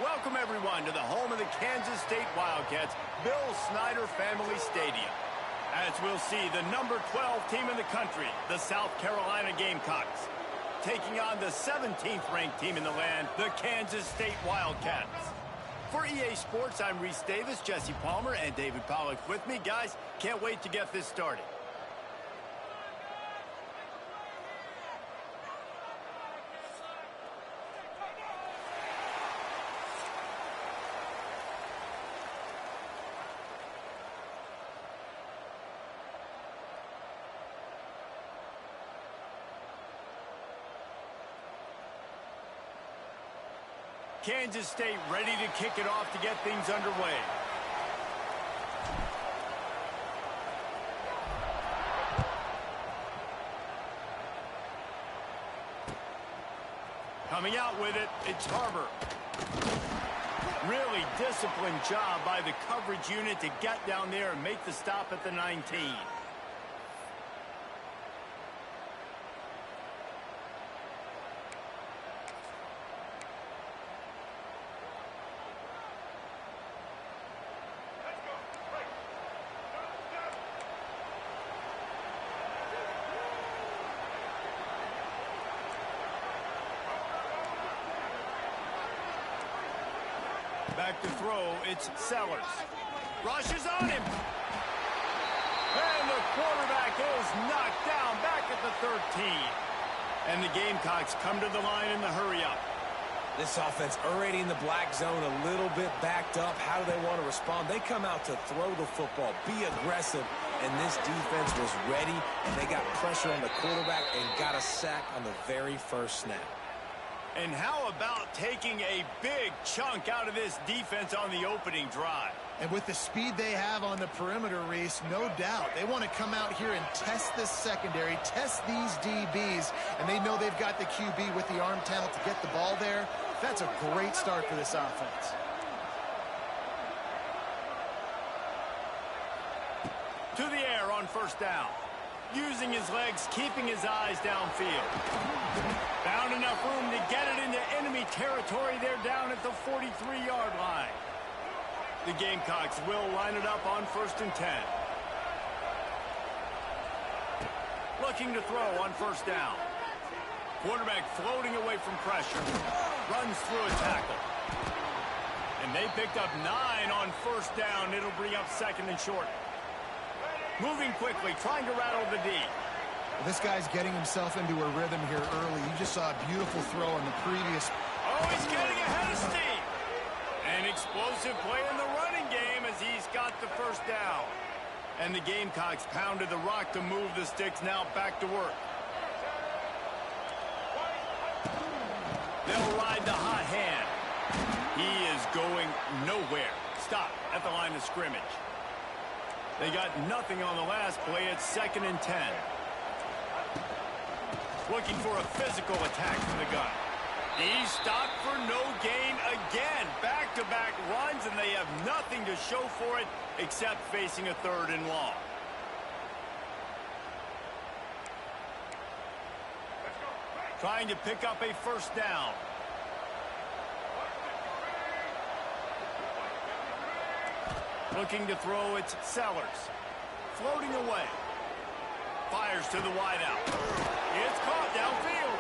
welcome everyone to the home of the Kansas State Wildcats, Bill Snyder Family Stadium. As we'll see, the number 12 team in the country, the South Carolina Gamecocks, taking on the 17th ranked team in the land, the Kansas State Wildcats. For EA Sports, I'm Reese Davis, Jesse Palmer, and David Pollack with me. Guys, can't wait to get this started. Kansas State ready to kick it off to get things underway. Coming out with it, it's Harbor. Really disciplined job by the coverage unit to get down there and make the stop at the 19. Back to throw, it's Sellers. Rushes on him. And the quarterback is knocked down back at the 13. And the Gamecocks come to the line in the hurry-up. This offense already in the black zone, a little bit backed up. How do they want to respond? They come out to throw the football, be aggressive, and this defense was ready, and they got pressure on the quarterback and got a sack on the very first snap. And how about taking a big chunk out of this defense on the opening drive? And with the speed they have on the perimeter, Reese, no doubt, they want to come out here and test this secondary, test these DBs, and they know they've got the QB with the arm talent to get the ball there. That's a great start for this offense. To the air on first down. Using his legs, keeping his eyes downfield. Found enough room to get it into enemy territory. They're down at the 43-yard line. The Gamecocks will line it up on 1st and 10. Looking to throw on first down. Quarterback floating away from pressure. Runs through a tackle. And they picked up 9 on first down. It'll bring up 2nd and short. Moving quickly, trying to rattle the D. This guy's getting himself into a rhythm here early. You just saw a beautiful throw on the previous. Oh, he's getting ahead of steam. An explosive play in the running game as he's got the first down. And the Gamecocks pounded the rock to move the sticks. Now back to work. They'll ride the hot hand. He is going nowhere. Stop at the line of scrimmage. They got nothing on the last play. It's 2nd and 10. Looking for a physical attack from the gun. He's stopped for no gain again. Back-to-back runs, and they have nothing to show for it except facing a 3rd and long. Trying to pick up a first down. Looking to throw, it's Sellers. Floating away. Fires to the wideout. It's caught downfield.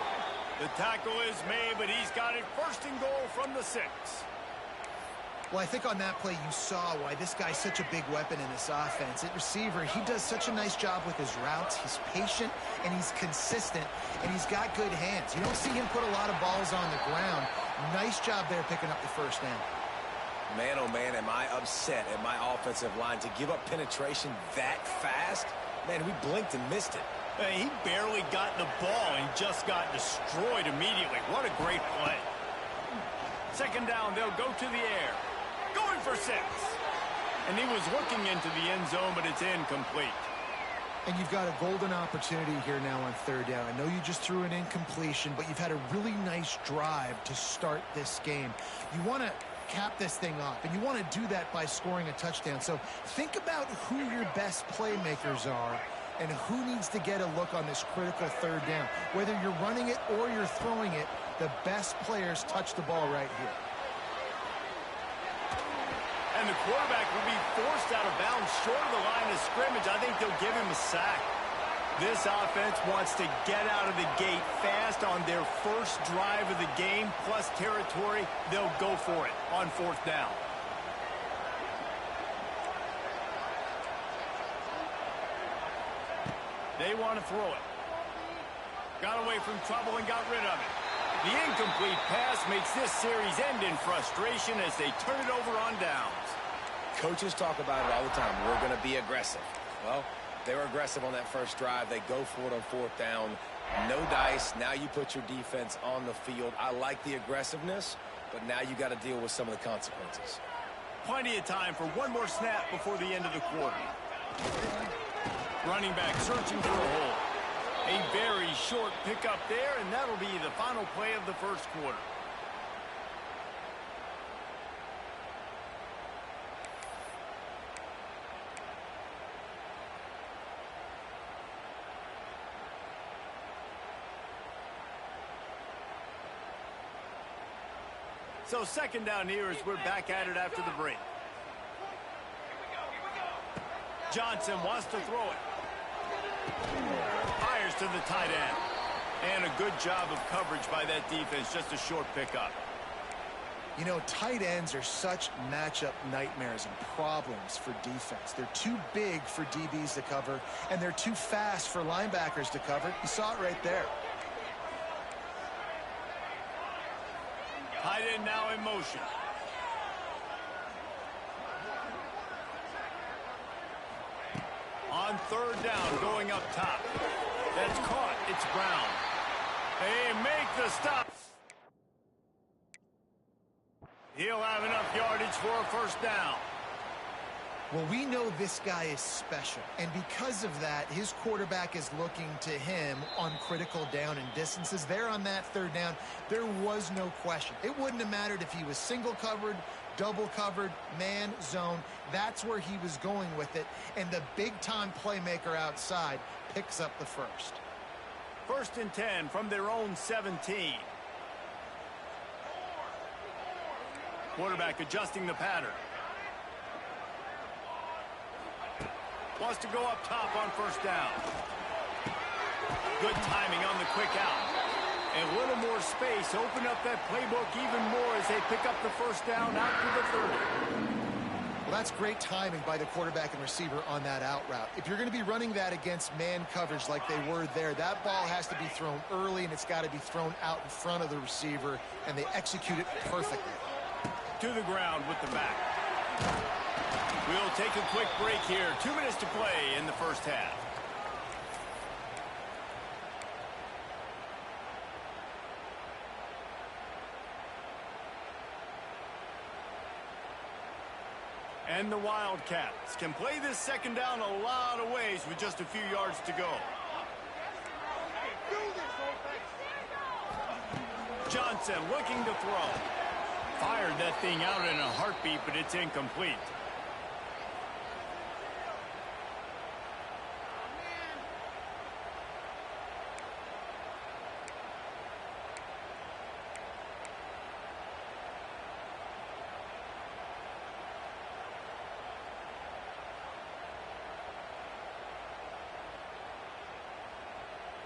The tackle is made, but he's got it 1st and goal from the 6. Well, I think on that play you saw why this guy's such a big weapon in this offense. At receiver, he does such a nice job with his routes. He's patient, and he's consistent, and he's got good hands. You don't see him put a lot of balls on the ground. Nice job there picking up the first down. Man, oh man, am I upset at my offensive line to give up penetration that fast? Man, we blinked and missed it. He barely got the ball and just got destroyed immediately. What a great play. 2nd down, they'll go to the air. Going for 6. And he was looking into the end zone, but it's incomplete. And you've got a golden opportunity here now on 3rd down. I know you just threw an incompletion, but you've had a really nice drive to start this game. You want to cap this thing off, and you want to do that by scoring a touchdown. So think about who your best playmakers are and who needs to get a look on this critical 3rd down. Whether you're running it or you're throwing it, the best players touch the ball right here. And the quarterback will be forced out of bounds short of the line of scrimmage. I think they'll give him a sack. This offense wants to get out of the gate fast on their first drive of the game, plus territory. They'll go for it on fourth down. They want to throw it. Got away from trouble and got rid of it. The incomplete pass makes this series end in frustration as they turn it over on downs. Coaches talk about it all the time. We're going to be aggressive. Well, they were aggressive on that first drive. They go for it on fourth down. No dice. Now you put your defense on the field. I like the aggressiveness, but now you got to deal with some of the consequences. Plenty of time for one more snap before the end of the quarter. Running back searching for a hole. A very short pickup there, and that'll be the final play of the first quarter. So second down here as we're back at it after the break. Johnson wants to throw it. Fires to the tight end. And a good job of coverage by that defense. Just a short pickup. You know, tight ends are such matchup nightmares and problems for defense. They're too big for DBs to cover, and they're too fast for linebackers to cover. You saw it right there. Tight end now in motion. On third down, going up top. That's caught. It's Brown. They make the stop. He'll have enough yardage for a first down. Well, we know this guy is special, and because of that, his quarterback is looking to him on critical down and distances. There on that third down, there was no question. It wouldn't have mattered if he was single covered, double covered, man, zone. That's where he was going with it, and the big-time playmaker outside picks up the first. First and 10 from their own 17. Quarterback adjusting the pattern. Wants to go up top on first down. Good timing on the quick out. And a little more space. Open up that playbook even more as they pick up the first down out to the 30. Well, that's great timing by the quarterback and receiver on that out route. If you're going to be running that against man coverage like they were there, that ball has to be thrown early, and it's got to be thrown out in front of the receiver, and they execute it perfectly. To the ground with the back. We'll take a quick break here. 2 minutes to play in the first half. And the Wildcats can play this second down a lot of ways with just a few yards to go. Johnson looking to throw. Fired that thing out in a heartbeat, but it's incomplete.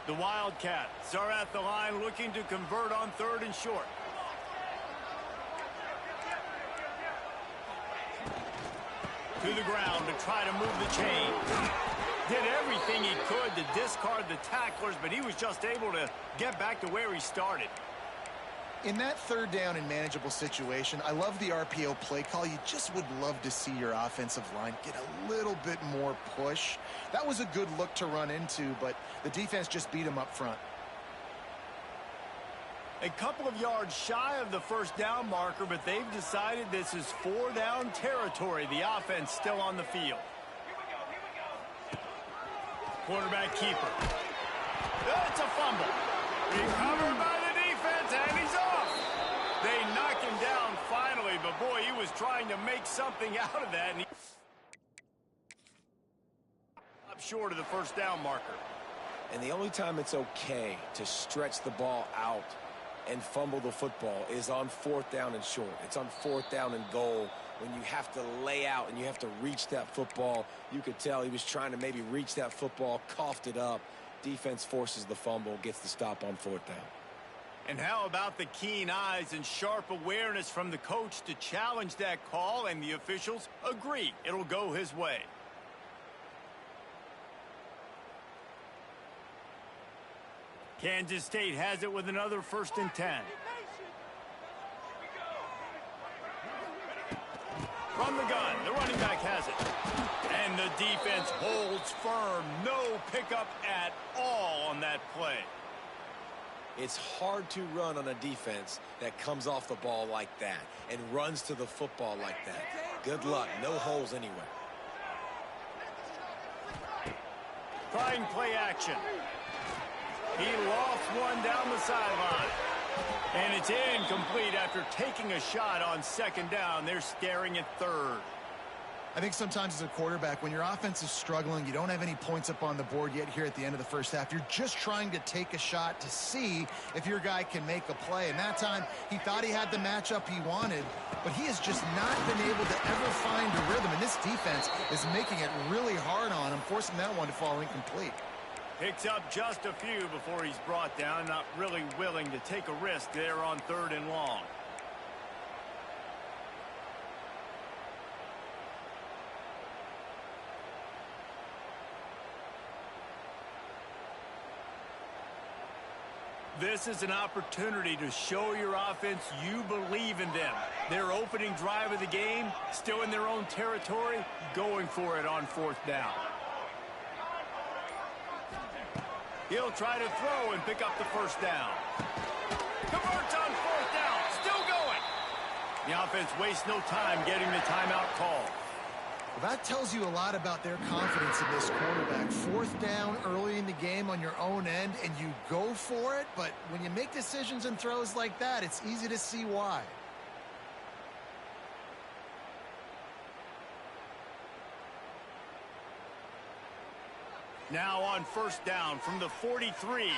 The Wildcats are at the line looking to convert on third and short. To the ground to try to move the chain. Did everything he could to discard the tacklers, but he was just able to get back to where he started. In that third down and manageable situation, I love the RPO play call. You just would love to see your offensive line get a little bit more push. That was a good look to run into, but the defense just beat him up front. A couple of yards shy of the first down marker, but they've decided this is 4-down territory. The offense still on the field. Quarterback keeper. That's a fumble. Recovered by the defense, and he's off. They knock him down finally, but boy, he was trying to make something out of that. And up short of the first down marker. And the only time it's okay to stretch the ball out and fumble the football is on 4th down and short. It's on 4th down and goal when you have to lay out and you have to reach that football. You could tell he was trying to maybe reach that football, coughed it up. Defense forces the fumble, gets the stop on 4th down. And how about the keen eyes and sharp awareness from the coach to challenge that call, and the officials agree it'll go his way. Kansas State has it with another 1st and 10. From the gun, the running back has it. And the defense holds firm. No pickup at all on that play. It's hard to run on a defense that comes off the ball like that and runs to the football like that. Good luck. No holes anywhere. Trying play action. He lost one down the sideline. And it's incomplete after taking a shot on 2nd down. They're staring at 3rd. I think sometimes as a quarterback, when your offense is struggling, you don't have any points up on the board yet here at the end of the 1st half. You're just trying to take a shot to see if your guy can make a play. And that time, he thought he had the matchup he wanted, but he has just not been able to ever find a rhythm. And this defense is making it really hard on him, forcing that one to fall incomplete. Picks up just a few before he's brought down. Not really willing to take a risk there on 3rd and long. This is an opportunity to show your offense you believe in them. Their opening drive of the game, still in their own territory, going for it on 4th down. He'll try to throw and pick up the 1st down. Converts on 4th down, still going. The offense wastes no time getting the timeout call. Well, that tells you a lot about their confidence in this quarterback. 4th down early in the game on your own end, and you go for it, but when you make decisions and throws like that, it's easy to see why. Now on 1st down from the 43.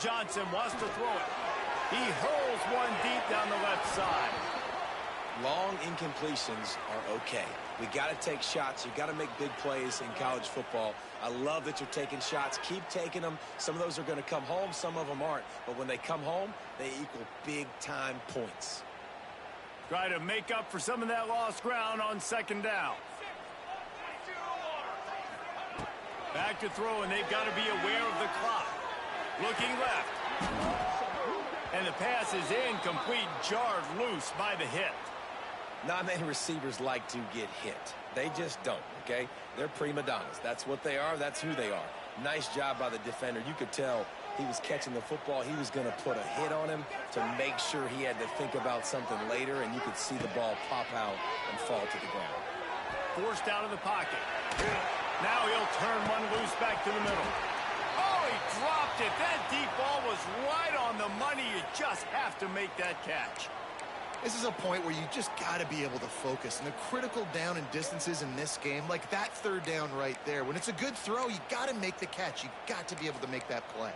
Johnson wants to throw it. He hurls one deep down the left side. Long incompletions are okay. We got to take shots. You got to make big plays in college football. I love that you're taking shots. Keep taking them. Some of those are going to come home. Some of them aren't. But when they come home, they equal big-time points. Try to make up for some of that lost ground on 2nd down. Back to throw, and they've got to be aware of the clock. Looking left. And the pass is incomplete, jarred loose by the hit. Not many receivers like to get hit. They just don't, okay? They're prima donnas. That's what they are. That's who they are. Nice job by the defender. You could tell he was catching the football. He was going to put a hit on him to make sure he had to think about something later, and you could see the ball pop out and fall to the ground. Forced out of the pocket. Now he'll turn one loose back to the middle. Oh, he dropped it. That deep ball was right on the money. You just have to make that catch. This is a point where you just got to be able to focus. And the critical down and distances in this game, like that 3rd down right there, when it's a good throw, you got to make the catch. You got to be able to make that play.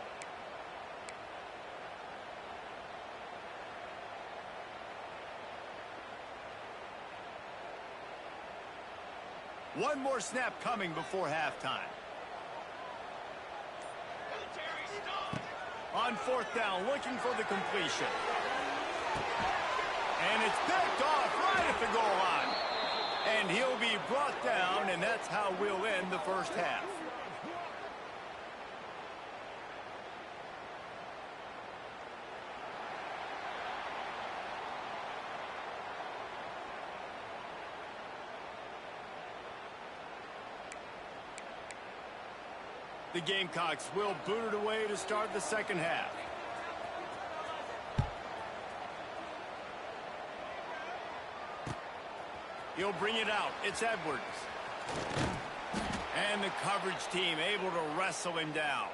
One more snap coming before halftime. On 4th down, looking for the completion. And it's picked off right at the goal line. And he'll be brought down, and that's how we'll end the 1st half. The Gamecocks will boot it away to start the 2nd half. He'll bring it out. It's Edwards. And the coverage team able to wrestle him down.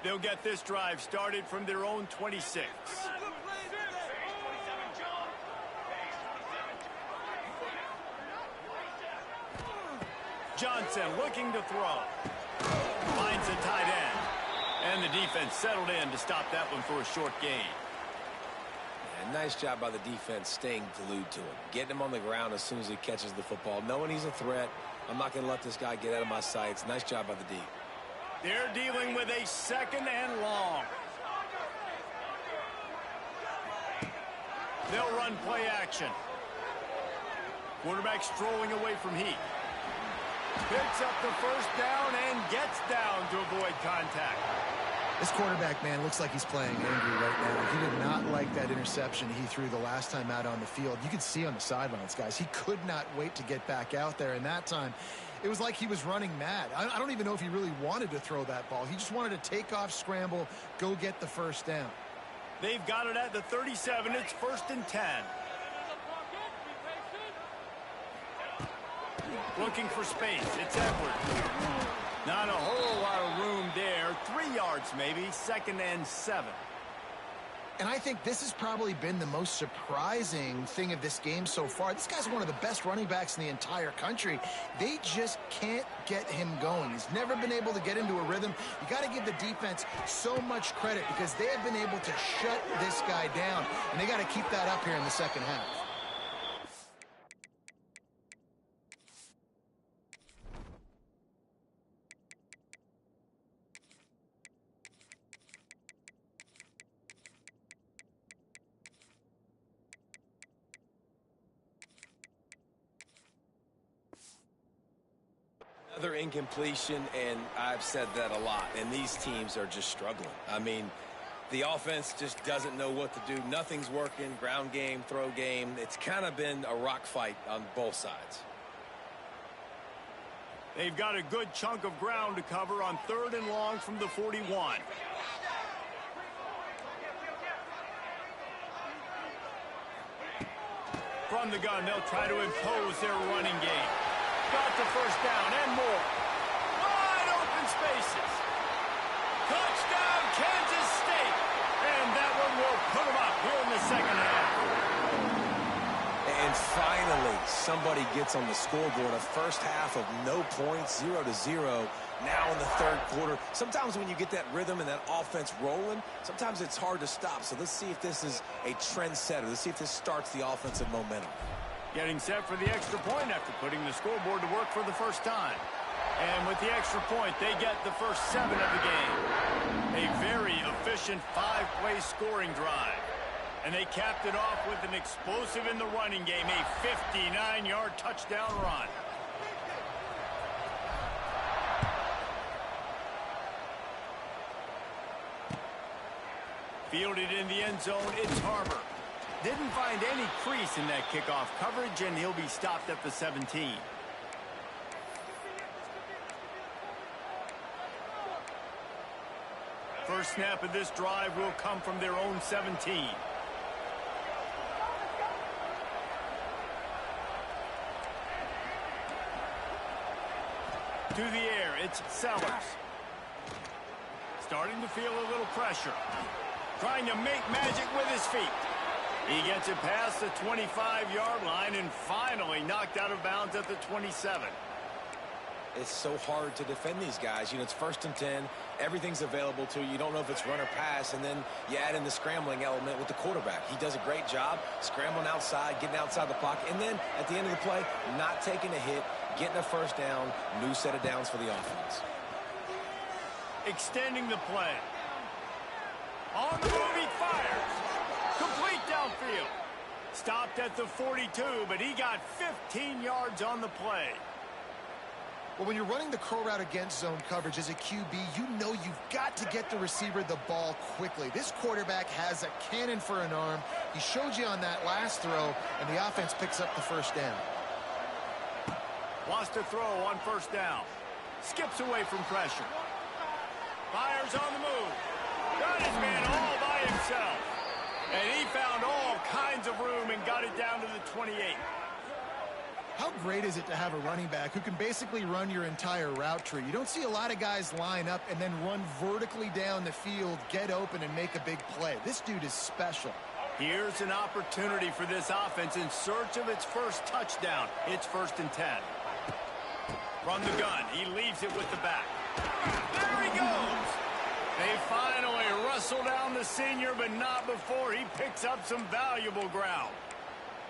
They'll get this drive started from their own 26. Johnson looking to throw. Finds a tight end. And the defense settled in to stop that one for a short gain. Yeah, nice job by the defense staying glued to him. Getting him on the ground as soon as he catches the football. Knowing he's a threat. I'm not going to let this guy get out of my sights. Nice job by the D. They're dealing with a 2nd and long. They'll run play action. Quarterback strolling away from heat. Picks up the first down and gets down to avoid contact. This quarterback, man, looks like he's playing angry right now. He did not like that interception he threw the last time out on the field. You could see on the sidelines, guys. He could not wait to get back out there. And that time, it was like he was running mad. I don't even know if he really wanted to throw that ball. He just wanted to take off, scramble, go get the first down. They've got it at the 37. It's 1st and 10. Looking for space. It's Edwards. Not a whole lot of room there. 3 yards maybe. 2nd and 7. And I think this has probably been the most surprising thing of this game so far. This guy's one of the best running backs in the entire country. They just can't get him going. He's never been able to get into a rhythm. You got to give the defense so much credit because they have been able to shut this guy down. And they got to keep that up here in the second half. Another incompletion, and I've said that a lot, and these teams are just struggling. I mean, the offense just doesn't know what to do. Nothing's working. Ground game, throw game. It's kind of been a rock fight on both sides. They've got a good chunk of ground to cover on 3rd and long from the 41. From the gun, they'll try to impose their running game. Got the first down and more. Wide open spaces. Touchdown, Kansas State. And that one will put them up here in the second half. And finally, somebody gets on the scoreboard. A first half of no points, 0-0. Now in the 3rd quarter. Sometimes when you get that rhythm and that offense rolling, sometimes it's hard to stop. So let's see if this is a trendsetter. Let's see if this starts the offensive momentum. Getting set for the extra point after putting the scoreboard to work for the first time. And with the extra point, they get the first 7 of the game. A very efficient 5-play scoring drive. And they capped it off with an explosive in the running game, a 59-yard touchdown run. Fielded in the end zone, it's Harbor. Didn't find any crease in that kickoff coverage, and he'll be stopped at the 17. First snap of this drive will come from their own 17. To the air, it's Sellers. Starting to feel a little pressure. Trying to make magic with his feet. He gets it past the 25-yard line and finally knocked out of bounds at the 27. It's so hard to defend these guys. You know, it's 1st and 10. Everything's available to you. You don't know if it's run or pass, and then you add in the scrambling element with the quarterback. He does a great job scrambling outside, getting outside the pocket, and then at the end of the play, not taking a hit, getting a first down, new set of downs for the offense. Extending the play. On the move, he fires. Complete downfield. Stopped at the 42, but he got 15 yards on the play. Well, when you're running the curl route against zone coverage as a QB, you know you've got to get the receiver the ball quickly. This quarterback has a cannon for an arm. He showed you on that last throw, and the offense picks up the first down. Wants to throw on first down. Skips away from pressure. Fires on the move. Got his man all by himself. And he found all kinds of room and got it down to the 28. How great is it to have a running back who can basically run your entire route tree? You don't see a lot of guys line up and then run vertically down the field, get open, and make a big play. This dude is special. Here's an opportunity for this offense in search of its first touchdown. It's 1st and 10. From the gun, he leaves it with the back. There he goes. They finally wrestle down the senior, but not before he picks up some valuable ground.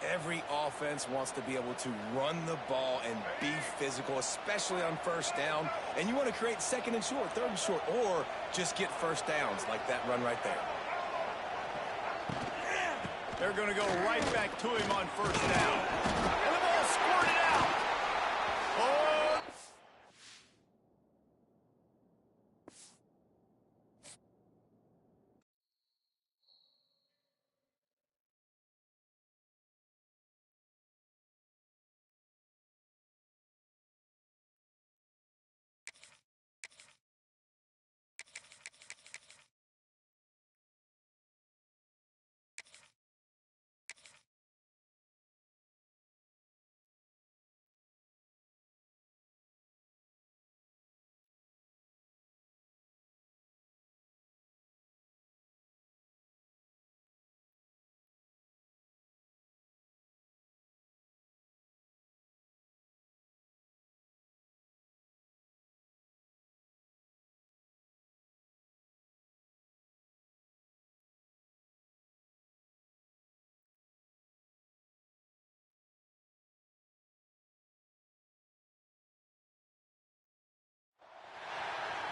Every offense wants to be able to run the ball and be physical, especially on first down. And you want to create second and short, third and short, or just get first downs like that run right there. They're going to go right back to him on first down. And the ball squirted out. Oh!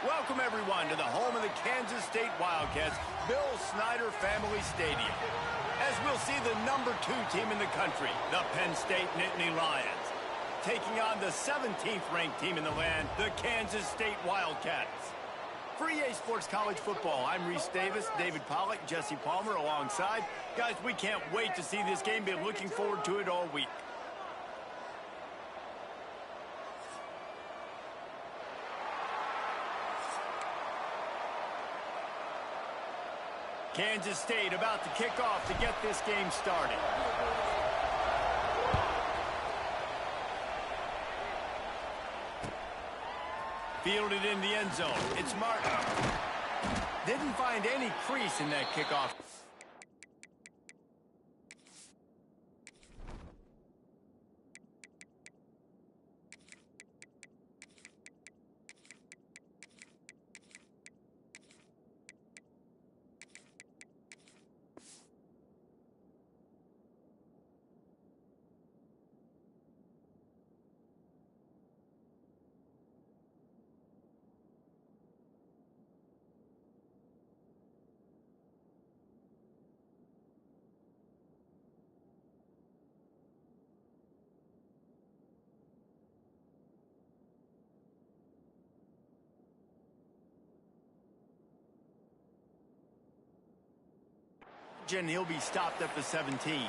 Welcome, everyone, to the home of the Kansas State Wildcats, Bill Snyder Family Stadium. As we'll see the number 2 team in the country, the Penn State Nittany Lions, taking on the 17th ranked team in the land, the Kansas State Wildcats. For EA Sports College Football, I'm Reese Davis, David Pollack, Jesse Palmer alongside. Guys, we can't wait to see this game. Been looking forward to it all week. Kansas State about to kick off to get this game started. Fielded in the end zone. It's Martin. Didn't find any crease in that kickoff. And he'll be stopped at the 17.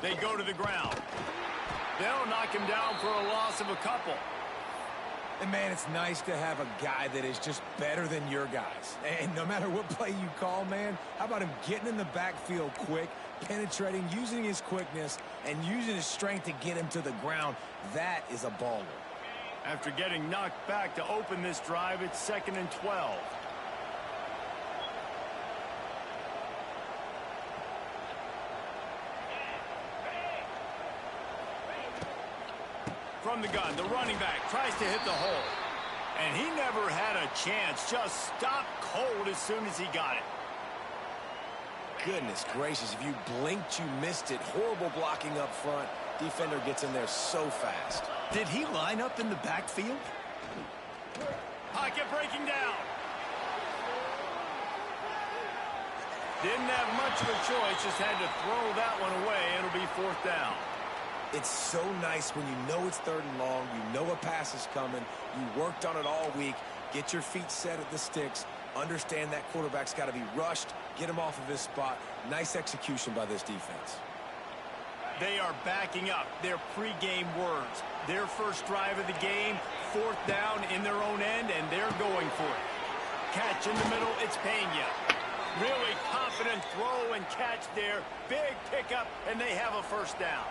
They go to the ground. They'll knock him down for a loss of a couple. And, man, it's nice to have a guy that is just better than your guys. And no matter what play you call, man, how about him getting in the backfield quick, penetrating, using his quickness, and using his strength to get him to the ground? That is a baller. After getting knocked back to open this drive, it's 2nd and 12. From the gun, the running back tries to hit the hole. And he never had a chance. Just stopped cold as soon as he got it. Goodness gracious, if you blinked, you missed it. Horrible blocking up front. Defender gets in there so fast. Did he line up in the backfield? Pocket breaking down. Didn't have much of a choice, just had to throw that one away. It'll be 4th down. It's so nice when you know it's 3rd and long, you know a pass is coming, you worked on it all week, get your feet set at the sticks, understand that quarterback's got to be rushed, get him off of his spot. Nice execution by this defense. They are backing up their pregame words. Their first drive of the game, 4th down in their own end, and they're going for it. Catch in the middle, it's Pena. Really confident throw and catch there. Big pickup, and they have a 1st down.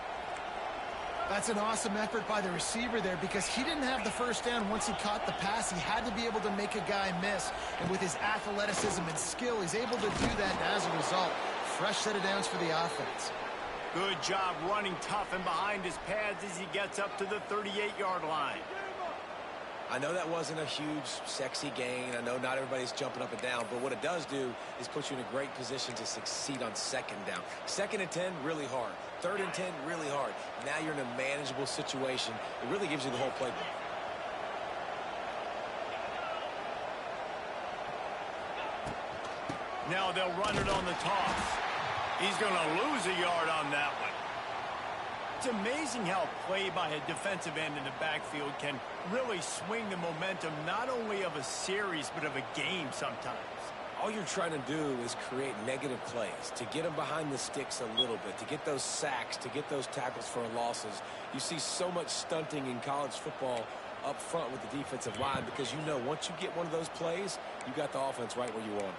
That's an awesome effort by the receiver there because he didn't have the 1st down once he caught the pass. He had to be able to make a guy miss. And with his athleticism and skill, he's able to do that. And as a result, fresh set of downs for the offense. Good job running tough and behind his pads as he gets up to the 38-yard line. I know that wasn't a huge, sexy gain. I know not everybody's jumping up and down, but what it does do is put you in a great position to succeed on 2nd down. 2nd and 10, really hard. 3rd and 10, really hard. Now you're in a manageable situation. It really gives you the whole playbook. Now they'll run it on the toss. He's going to lose a yard on that one. It's amazing how play by a defensive end in the backfield can really swing the momentum not only of a series but of a game sometimes. All you're trying to do is create negative plays, to get them behind the sticks a little bit, to get those sacks, to get those tackles for losses. You see so much stunting in college football up front with the defensive line because you know once you get one of those plays, you got the offense right where you want it.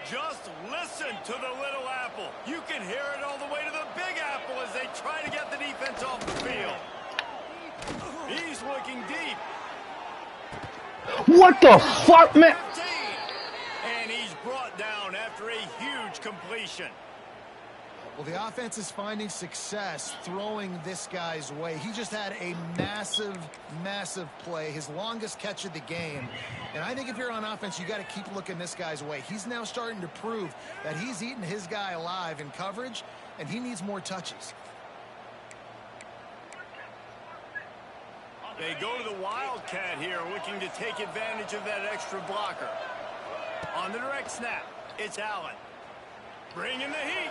Just listen to the little apple. You can hear it all the way to the big apple as they try to get the defense off the field. He's looking deep. What the fuck, man? And he's brought down after a huge completion. Well, the offense is finding success throwing this guy's way. He just had a massive, massive play, his longest catch of the game. And I think if you're on offense, you got to keep looking this guy's way. He's now starting to prove that he's eating his guy alive in coverage, and he needs more touches. They go to the Wildcat here, looking to take advantage of that extra blocker. On the direct snap, it's Allen. Bringing the heat.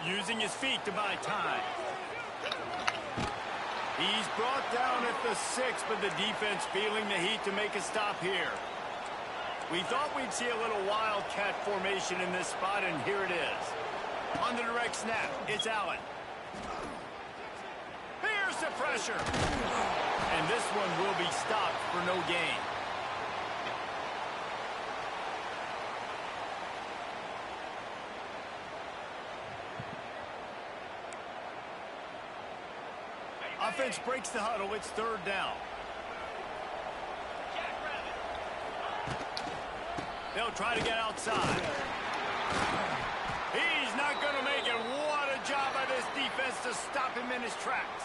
Using his feet to buy time. He's brought down at the 6, but the defense feeling the heat to make a stop here. We thought we'd see a little Wildcat formation in this spot, and here it is. On the direct snap, it's Allen. Here's the pressure. And this one will be stopped for no gain. Offense breaks the huddle. It's 3rd down. They'll try to get outside. He's not going to make it. What a job by this defense to stop him in his tracks.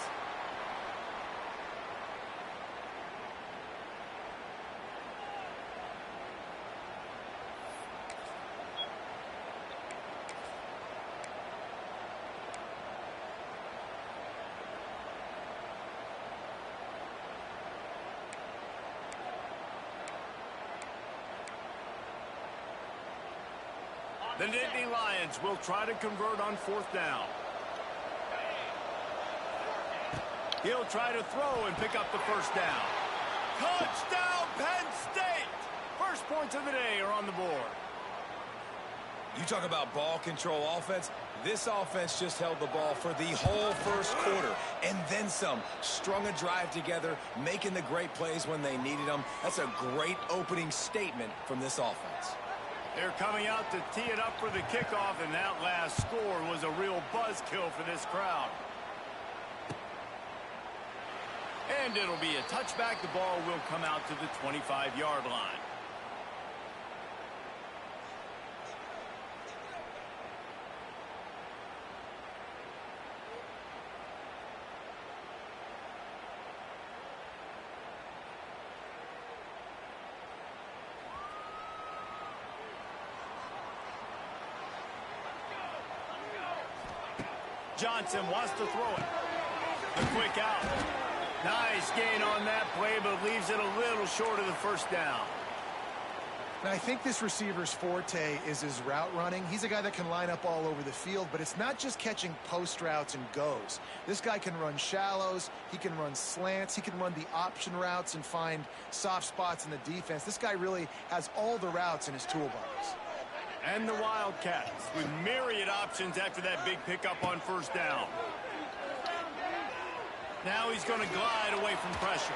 The Nittany Lions will try to convert on 4th down. He'll try to throw and pick up the 1st down. Touchdown, Penn State! First points of the day are on the board. You talk about ball control offense. This offense just held the ball for the whole 1st quarter and then some. Strung a drive together, making the great plays when they needed them. That's a great opening statement from this offense. They're coming out to tee it up for the kickoff, and that last score was a real buzzkill for this crowd. And it'll be a touchback. The ball will come out to the 25-yard line. Johnson wants to throw it. The quick out. Nice gain on that play, but leaves it a little short of the 1st down. And I think this receiver's forte is his route running. He's a guy that can line up all over the field, but it's not just catching post routes and goes. This guy can run shallows, he can run slants, he can run the option routes and find soft spots in the defense. This guy really has all the routes in his toolbox. And the Wildcats with myriad options after that big pickup on first down. Now he's going to glide away from pressure.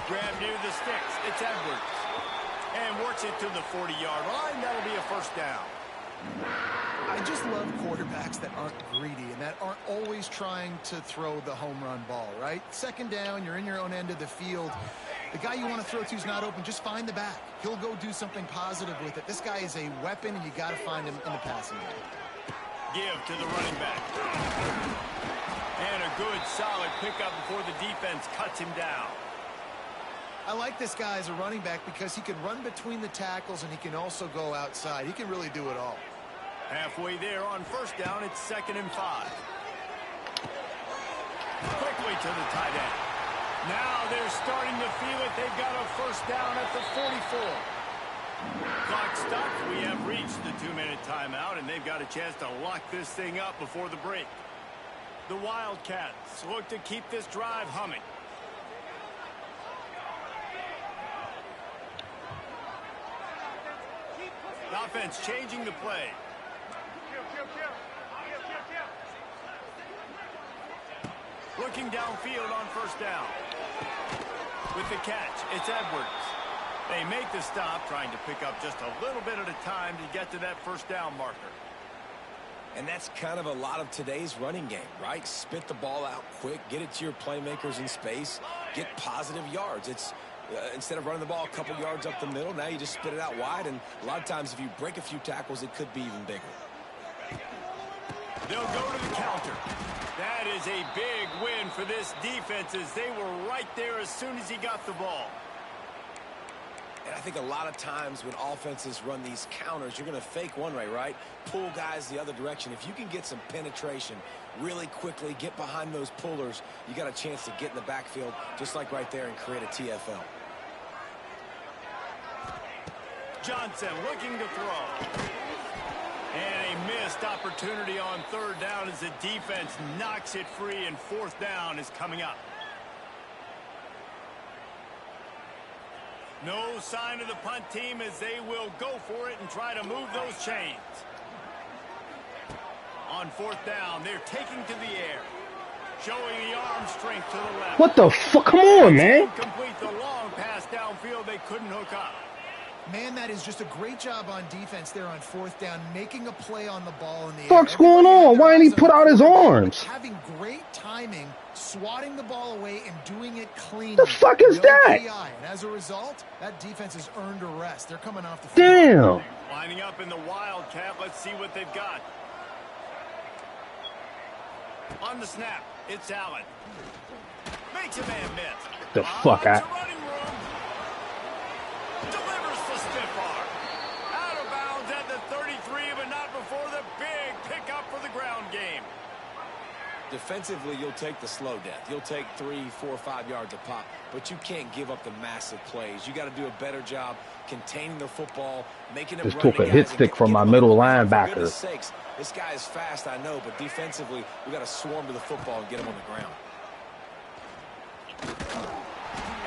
Grab near the sticks. It's Edwards. And works it to the 40-yard line. That'll be a first down. I just love quarterbacks that aren't greedy and that aren't always trying to throw the home run ball, right? Second down, you're in your own end of the field. The guy you want to throw to is not open. Just find the back. He'll go do something positive with it. This guy is a weapon, and you got to find him in the passing game. Give to the running back. And a good, solid pickup before the defense cuts him down. I like this guy as a running back because he can run between the tackles and he can also go outside. He can really do it all. Halfway there on first down, it's 2nd and 5. Quickly to the tight end. Now they're starting to feel it. They've got a first down at the 44. Clock stopped. We have reached the 2-minute timeout, and they've got a chance to lock this thing up before the break. The Wildcats look to keep this drive humming. The offense changing the play. Looking downfield on first down. With the catch, it's Edwards. They make the stop, trying to pick up just a little bit at a time to get to that first down marker. And that's kind of a lot of today's running game, right? Spit the ball out quick, get it to your playmakers in space, get positive yards. It's instead of running the ball a couple yards up the middle, now you just spit it out wide, and a lot of times if you break a few tackles, it could be even bigger. They'll go to the counter. That is a big win for this defense as they were right there as soon as he got the ball. And I think a lot of times when offenses run these counters, you're going to fake one way, right? Pull guys the other direction. If you can get some penetration really quickly, get behind those pullers, you got a chance to get in the backfield just like right there and create a TFL. Johnson looking to throw. And a missed opportunity on third down as the defense knocks it free, and fourth down is coming up. No sign of the punt team as they will go for it and try to move those chains. On fourth down, they're taking to the air. Showing the arm strength to the left. What the fuck? Come on, man. Complete the long pass downfield. They couldn't hook up. Man, that is just a great job on defense there on fourth down, making a play on the ball in the air. What's going on? Why didn't he put out his arms? Having great timing, swatting the ball away, and doing it clean. The fuck is that? And as a result, that defense has earned a rest. They're coming off the field. Damn. Lining up in the Wildcat. Let's see what they've got. On the snap, it's Allen. Makes a man miss. The fuck out. Delivers the stiff arm. Out of bounds at the 33, but not before the big pickup for the ground game. Defensively, you'll take the slow death. You'll take 3, 4, 5 yards a pop, but you can't give up the massive plays. You got to do a better job containing the football, making it. Just took a hit stick from my middle linebacker. For goodness sakes, this guy is fast, I know, but defensively, we got to swarm to the football and get him on the ground.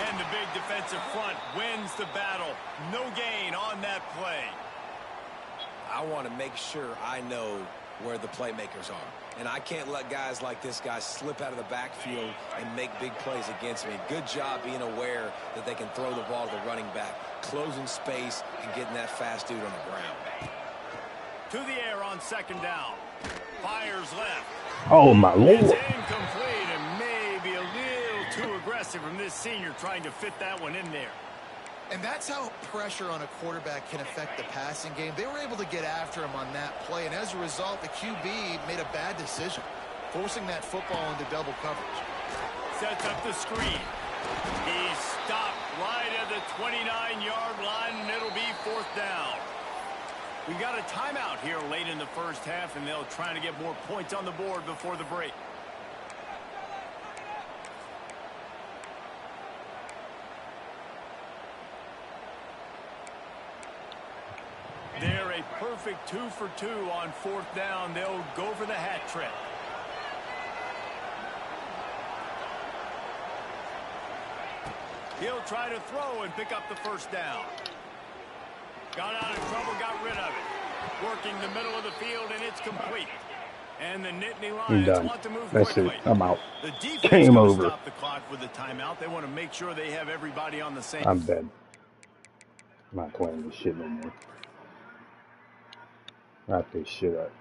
And the big defensive front wins the battle. No gain on that play. I want to make sure I know where the playmakers are. And I can't let guys like this guy slip out of the backfield and make big plays against me. Good job being aware that they can throw the ball to the running back, closing space, and getting that fast dude on the ground. To the air on second down. Fires left. Oh, my Lord. It's incomplete and maybe a little too aggressive from this senior trying to fit that one in there. And that's how pressure on a quarterback can affect the passing game. They were able to get after him on that play, and as a result, the QB made a bad decision, forcing that football into double coverage. Sets up the screen. He's stopped right at the 29-yard line, and it'll be fourth down. We got a timeout here late in the first half, and they'll try to get more points on the board before the break. perfect 2 for 2 on 4th down. They'll go for the hat trick. He'll try to throw and pick up the first down. Got out of trouble, got rid of it. Working the middle of the field, and it's complete. And the Nittany Lions want to move That's quickly. it. I'm out. The defense Game over. stop the clock with the timeout. They want to make sure they have everybody on the same. I'm dead. I'm not playing this shit no more. Wrap this shit up.